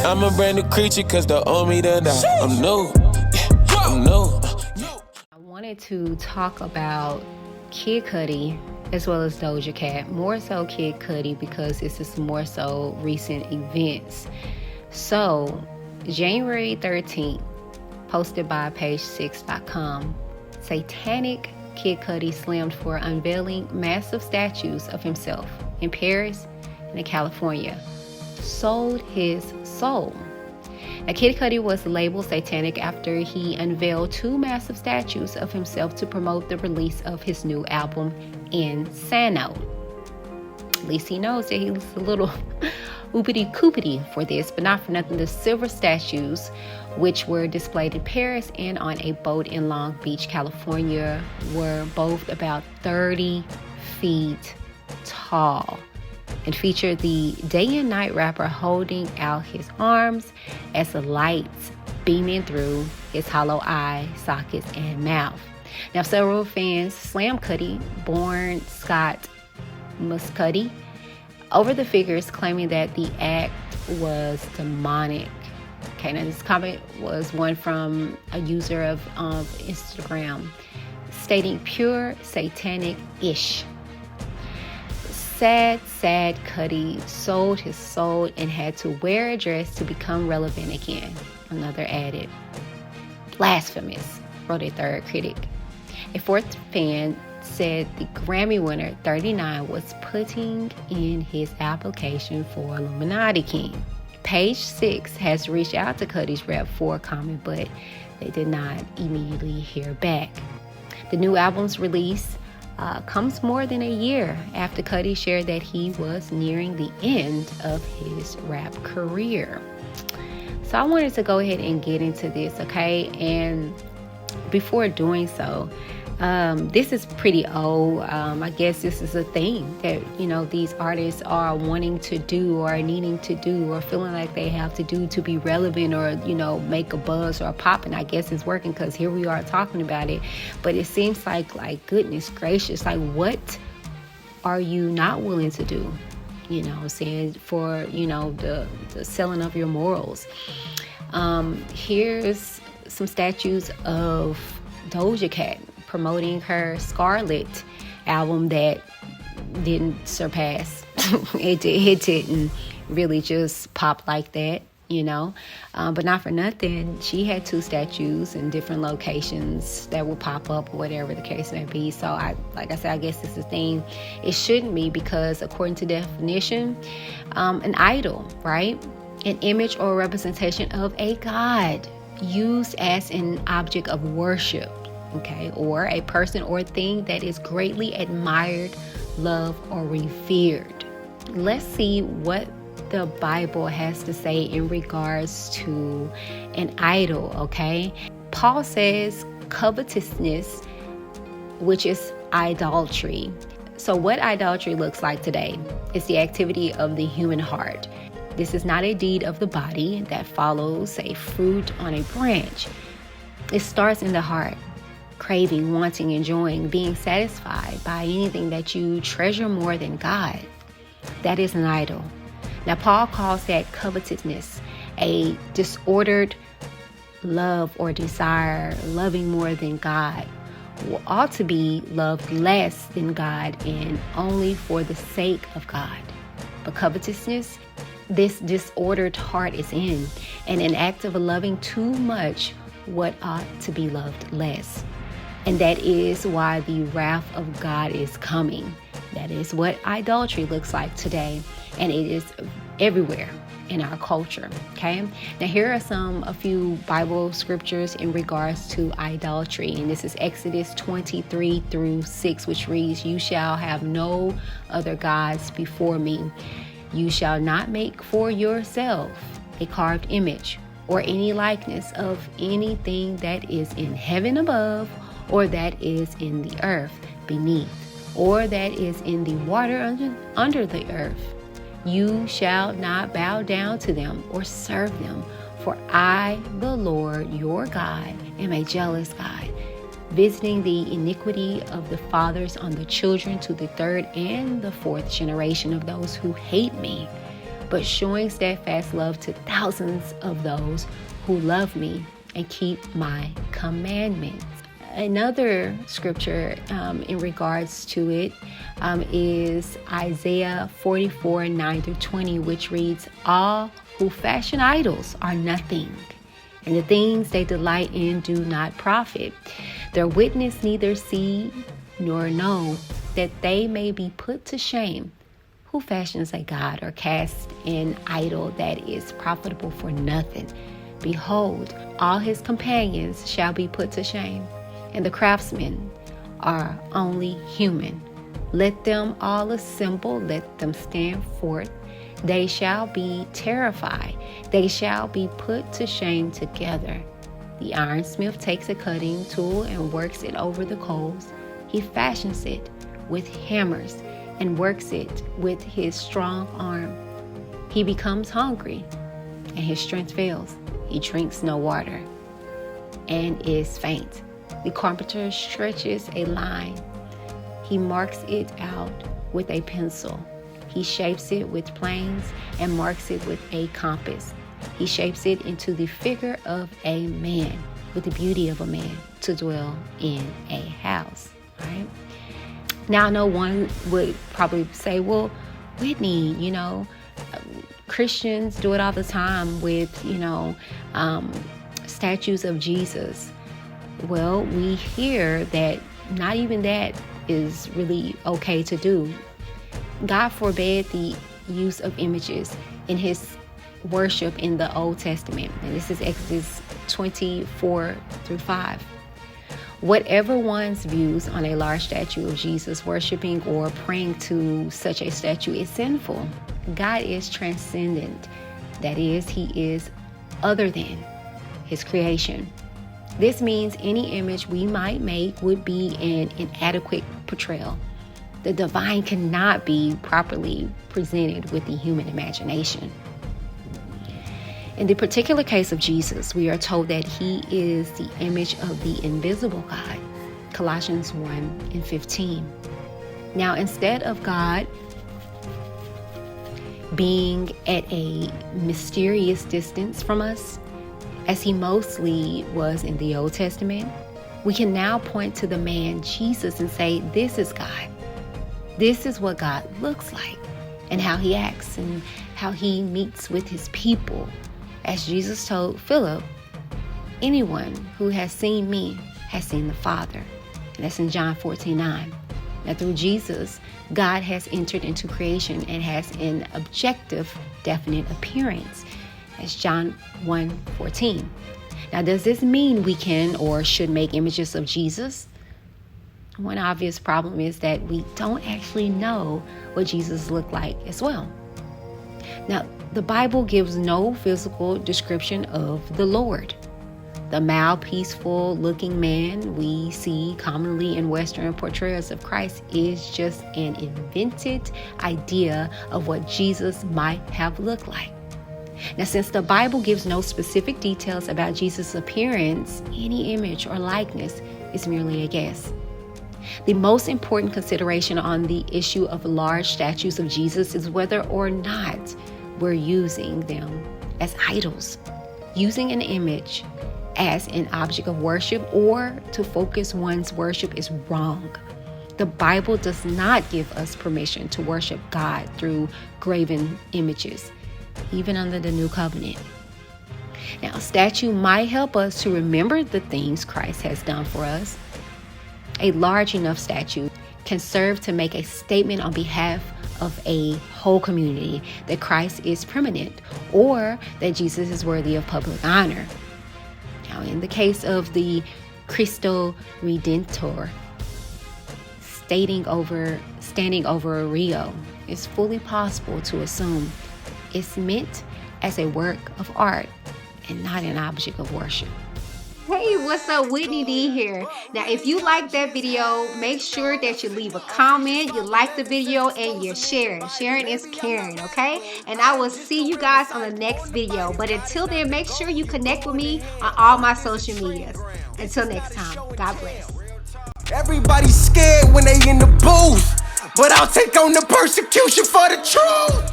I'm a brand new creature cause the old me done died. I'm new, yeah, I'm new. I wanted to talk about Kid Cudi as well as Doja Cat. More so Kid Cudi because this is more so recent events. So, January 13th, posted by page6.com, satanic Kid Cudi slammed for unveiling massive statues of himself in Paris and in California. Sold his soul. Now, Kid Cudi was labeled satanic after he unveiled two massive statues of himself to promote the release of his new album, Insano. At least he knows that he was a little oopity-coopity for this, but not for nothing. The silver statues, which were displayed in Paris and on a boat in Long Beach, California, were both about 30 feet tall and featured the day and night rapper holding out his arms as the lights beaming through his hollow eye sockets and mouth. Now, several fans slammed Cudi, born Scott Muscudi, over the figures, claiming that the act was demonic. Okay, now this comment was one from a user of Instagram, stating pure satanic-ish. Sad Cudi sold his soul and had to wear a dress to become relevant again. Another added. Blasphemous, wrote a third critic. A fourth fan said the Grammy winner, 39, was putting in his application for Illuminati King. Page 6 has reached out to Cudi's rep for a comment, but they did not immediately hear back. The new album's release comes more than a year after Cudi shared that he was nearing the end of his rap career. So I wanted to go ahead and get into this, okay? And before doing so, this is pretty old. I guess this is a thing that, these artists are wanting to do or needing to do or feeling like they have to do to be relevant or, make a buzz or a pop. And I guess it's working because here we are talking about it. But it seems like goodness gracious, what are you not willing to do? Saying for, the selling of your morals. Here's some statues of Doja Cat promoting her Scarlet album that didn't surpass. It didn't really just pop like that, but not for nothing. She had two statues in different locations that will pop up or whatever the case may be. So I guess it's a thing. It shouldn't be because according to definition, an idol, right? An image or representation of a god used as an object of worship. Okay, or a person or thing that is greatly admired, loved, or revered. Let's see what the Bible has to say in regards to an idol, okay? Paul says covetousness, which is idolatry. So what idolatry looks like today is the activity of the human heart. This is not a deed of the body that follows a fruit on a branch. It starts in the heart. Craving, wanting, enjoying, being satisfied by anything that you treasure more than God. That is an idol. Now, Paul calls that covetousness, a disordered love or desire, loving more than God, ought to be loved less than God and only for the sake of God. But covetousness, this disordered heart is in, and an act of loving too much what ought to be loved less. And that is why the wrath of God is coming. That is what idolatry looks like today. And it is everywhere in our culture. Okay. Now here are a few Bible scriptures in regards to idolatry. And this is Exodus 23:6, which reads, "You shall have no other gods before me. You shall not make for yourself a carved image or any likeness of anything that is in heaven above, or that is in the earth beneath, or that is in the water under the earth. You shall not bow down to them or serve them, for I, the Lord your God, am a jealous God, visiting the iniquity of the fathers on the children to the third and the fourth generation of those who hate me, but showing steadfast love to thousands of those who love me and keep my commandments. Another scripture in regards to it is Isaiah 44, 9 through 20, which reads, all who fashion idols are nothing, and the things they delight in do not profit. Their witness neither see nor know, that they may be put to shame. Who fashions a god or casts an idol that is profitable for nothing? Behold, all his companions shall be put to shame, and the craftsmen are only human. Let them all assemble, let them stand forth. They shall be terrified. They shall be put to shame together. The ironsmith takes a cutting tool and works it over the coals. He fashions it with hammers and works it with his strong arm. He becomes hungry and his strength fails. He drinks no water and is faint. The carpenter stretches a line. He marks it out with a pencil. He shapes it with planes and marks it with a compass. He shapes it into the figure of a man, with the beauty of a man, to dwell in a house. Right? Now, I know one would probably say, well, Whitney, Christians do it all the time with, statues of Jesus. Well, we hear that not even that is really okay to do. God forbade the use of images in his worship in the Old Testament. And this is Exodus 24 through 5. Whatever one's views on a large statue of Jesus, worshiping or praying to such a statue is sinful. God is transcendent. That is, he is other than his creation. This means any image we might make would be an inadequate portrayal. The divine cannot be properly presented with the human imagination. In the particular case of Jesus, we are told that he is the image of the invisible God, Colossians 1:15. Now, instead of God being at a mysterious distance from us, as he mostly was in the Old Testament, we can now point to the man Jesus and say, this is God. This is what God looks like, and how he acts, and how he meets with his people. As Jesus told Philip, anyone who has seen me has seen the Father. And that's in John 14:9. Now, through Jesus, God has entered into creation and has an objective, definite appearance. That's John 1:14. Now, does this mean we can or should make images of Jesus? One obvious problem is that we don't actually know what Jesus looked like as well. Now, the Bible gives no physical description of the Lord. The mild, peaceful-looking man we see commonly in Western portrayals of Christ is just an invented idea of what Jesus might have looked like. Now, since the Bible gives no specific details about Jesus' appearance, any image or likeness is merely a guess. The most important consideration on the issue of large statues of Jesus is whether or not we're using them as idols. Using an image as an object of worship or to focus one's worship is wrong. The Bible does not give us permission to worship God through graven images, even under the New Covenant. Now, a statue might help us to remember the things Christ has done for us. A large enough statue can serve to make a statement on behalf of a whole community that Christ is preeminent or that Jesus is worthy of public honor. Now, in the case of the Cristo Redentor, standing over a Rio, it's fully possible to assume it's meant as a work of art and not an object of worship. Hey, what's up? Whitney D here. Now, if you like that video, make sure that you leave a comment, you like the video, and you share it. Sharing is caring, okay? And I will see you guys on the next video. But until then, make sure you connect with me on all my social medias. Until next time, God bless. Everybody's scared when they in the booth, but I'll take on the persecution for the truth.